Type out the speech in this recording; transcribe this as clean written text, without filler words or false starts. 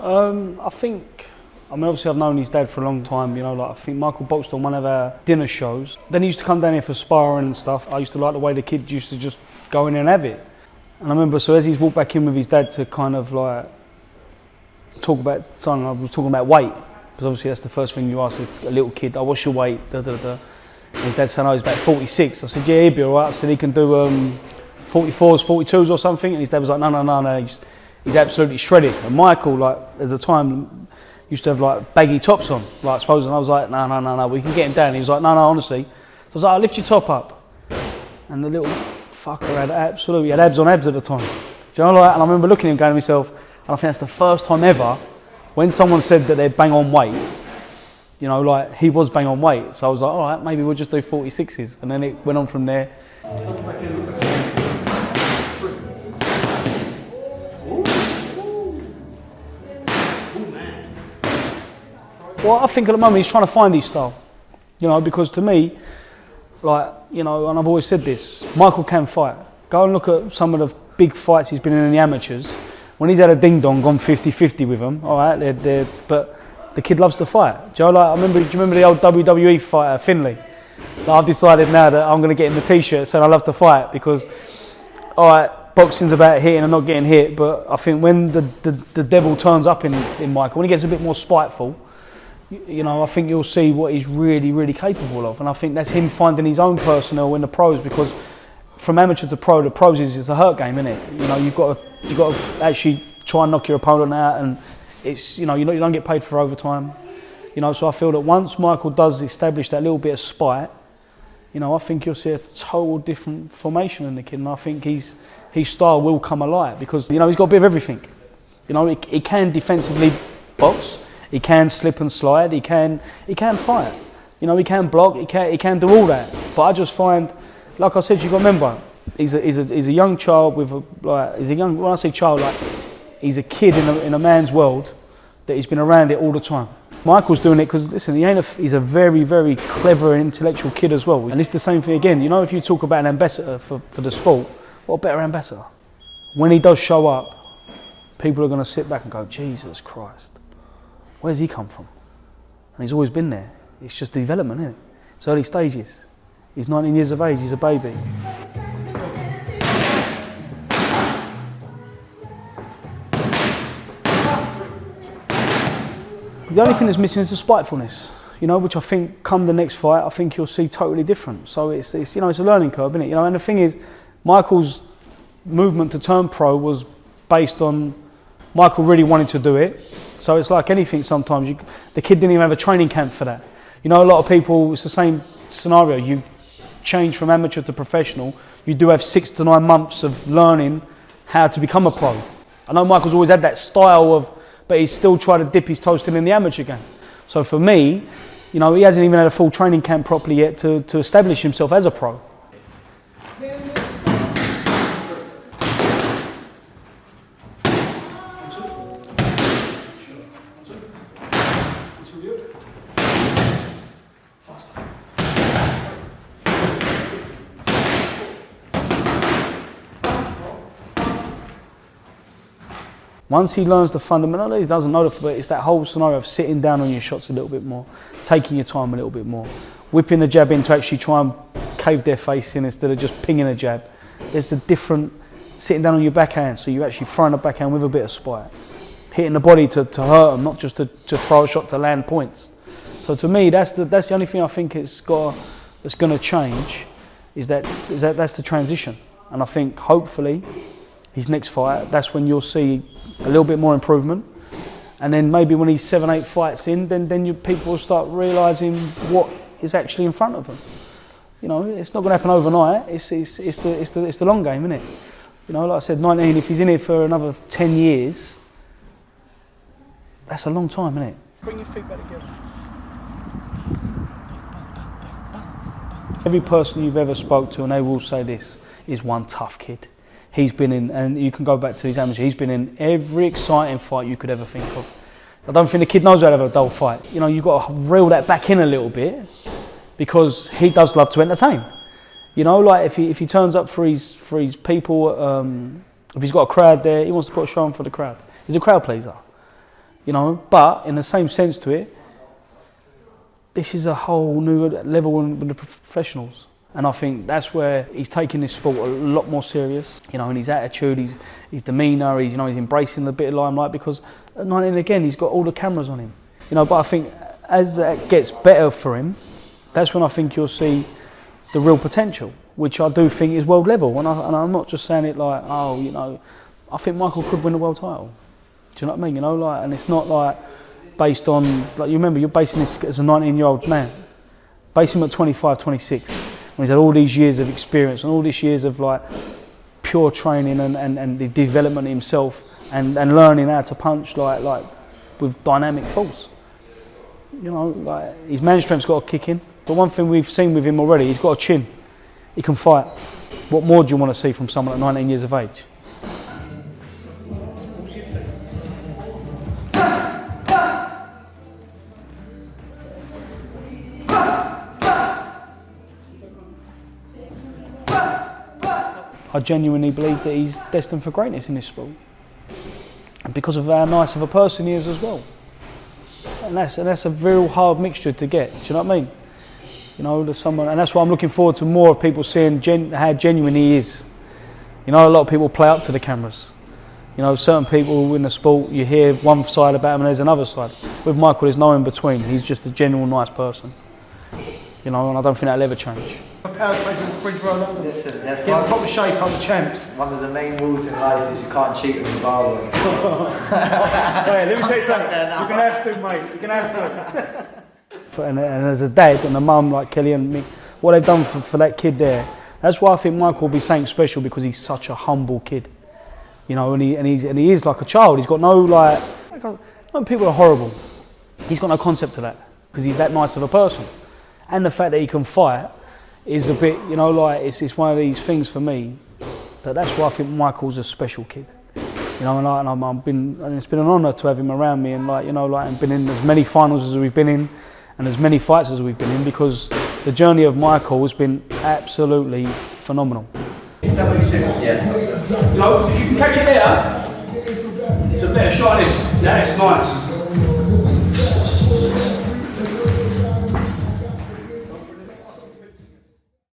I think, obviously I've known his dad for a long time, I think Michael boxed on one of our dinner shows. Then he used to come down here for sparring and stuff. I used to like the way the kid used to just go in and have it. And I remember, so as he's walked back in with his dad to kind of like talk about, I was talking about weight, because obviously that's the first thing you ask a little kid, oh, what's your weight, And his dad said, oh, he's about 46. I said, yeah, he'd be all right. I said, he can do 44s, 42s or something. And his dad was like, no, he's absolutely shredded. And Michael, like, at the time, used to have like baggy tops on, like, I suppose. And I was like, no, we can get him down. And he was like, no, honestly. So I was like, oh, lift your top up. And the little fucker had abs on abs at the time. Do you know, like, and I remember looking at him going to myself, and I think that's the first time ever when someone said that they're bang on weight, like he was bang on weight. So I was like, all right, maybe we'll just do 46s. And then it went on from there. Well, I think at the moment he's trying to find his style, because to me, like, and I've always said this, Michael can fight. Go and look at some of the big fights he's been in the amateurs. When he's had a ding-dong, gone 50-50 with them, all right, but the kid loves to fight. Do you remember the old WWE fighter, Finlay? Like, I've decided now that I'm going to get him the t-shirt saying I love to fight, because, all right, boxing's about hitting and not getting hit, but I think when the devil turns up in Michael, when he gets a bit more spiteful, I think you'll see what he's really, really capable of. And I think that's him finding his own personnel in the pros, because from amateur to pro, the pros is a hurt game, isn't it? You've got to actually try and knock your opponent out, and it's, you don't get paid for overtime. So I feel that once Michael does establish that little bit of spite, I think you'll see a total different formation in the kid, and I think his style will come alive, because, he's got a bit of everything. He can defensively box, he can slip and slide, he can fight, he can block, he can do all that. But I just find, like I said, you've got to remember, he's a young child with when I say child, like, he's a kid in a man's world that he's been around it all the time. Michael's doing it because, listen, he's a very, very clever and intellectual kid as well. And it's the same thing again, if you talk about an ambassador for the sport, what better ambassador? When he does show up, people are going to sit back and go, Jesus Christ, where's he come from? And he's always been there. It's just development, isn't it? It's early stages. He's 19 years of age, he's a baby. The only thing that's missing is the spitefulness, which I think come the next fight, I think you'll see totally different. So it's it's a learning curve, isn't it? And the thing is, Michael's movement to turn pro was based on Michael really wanted to do it. So it's like anything sometimes, the kid didn't even have a training camp for that. A lot of people, it's the same scenario. You change from amateur to professional, you do have 6 to 9 months of learning how to become a pro. I know Michael's always had that style but he's still tried to dip his toe still in the amateur game. So for me, he hasn't even had a full training camp properly yet to establish himself as a pro. Once he learns the fundamental, he doesn't know but it's that whole scenario of sitting down on your shots a little bit more, taking your time a little bit more, whipping the jab in to actually try and cave their face in instead of just pinging a jab. There's the different sitting down on your backhand, so you're actually throwing a backhand with a bit of spite, hitting the body to hurt them, not just to throw a shot to land points. So to me, that's the only thing I think that's going to change is that's the transition. And I think hopefully his next fight, that's when you'll see a little bit more improvement, and then maybe when he's 7-8 fights in, then people will start realising what is actually in front of them. It's not going to happen overnight. It's the long game, isn't it? Like I said, 19. If he's in here for another 10 years, that's a long time, isn't it? Bring your feet back together. Every person you've ever spoke to, and they will say this, is one tough kid. He's been in, and you can go back to his amateur, he's been in every exciting fight you could ever think of. I don't think the kid knows how to have a dull fight. You've got to reel that back in a little bit, because he does love to entertain. Like if he turns up for his people, if he's got a crowd there, he wants to put a show on for the crowd. He's a crowd pleaser. you know. But in the same sense to it, this is a whole new level with the professionals. And I think that's where he's taking this sport a lot more serious, you know, in his attitude, his demeanour, he's embracing the bit of limelight, because at 19 again, he's got all the cameras on him, you know. But I think as that gets better for him, that's when I think you'll see the real potential, which I do think is world level. And I'm not just saying it like, oh, you know, I think Michael could win the world title. Do you know what I mean? You know, like, and it's not like based on, like, you remember, you're basing this as a 19-year-old man. Base him at 25, 26. When he's had all these years of experience and all these years of like pure training and the development himself and learning how to punch like with dynamic force. You know, like his man strength's got a kick in. But one thing we've seen with him already, he's got a chin. He can fight. What more do you want to see from someone at 19 years of age? I genuinely believe that he's destined for greatness in this sport, and because of how nice of a person he is as well. And that's a real hard mixture to get. Do you know what I mean? You know, there's someone, and that's why I'm looking forward to more of people seeing how genuine he is. You know, a lot of people play up to the cameras. You know, certain people in the sport, you hear one side about him and there's another side. With Michael, there's no in between. He's just a genuine, nice person. You know, and I don't think that'll ever change. Listen, that's get proper shape on the champs. One of the main rules in life is you can't cheat with the bar. Hey, let me tell you something. You're gonna have to, mate. You're gonna have to. and as a dad and a mum like Kelly and Mick, what they've done for that kid there, that's why I think Michael will be something special, because he's such a humble kid. You know, and he is like a child. He's got no like people are horrible. He's got no concept of that, because he's that nice of a person. And the fact that he can fight is a bit, you know, like it's one of these things for me. That's why I think Michael's a special kid. You know, and it's been an honour to have him around me, and like, you know, like, and been in as many finals as we've been in, and as many fights as we've been in, because the journey of Michael has been absolutely phenomenal. That makes sense. Yeah. You know, if you can catch it there, it's a better shot. That's nice.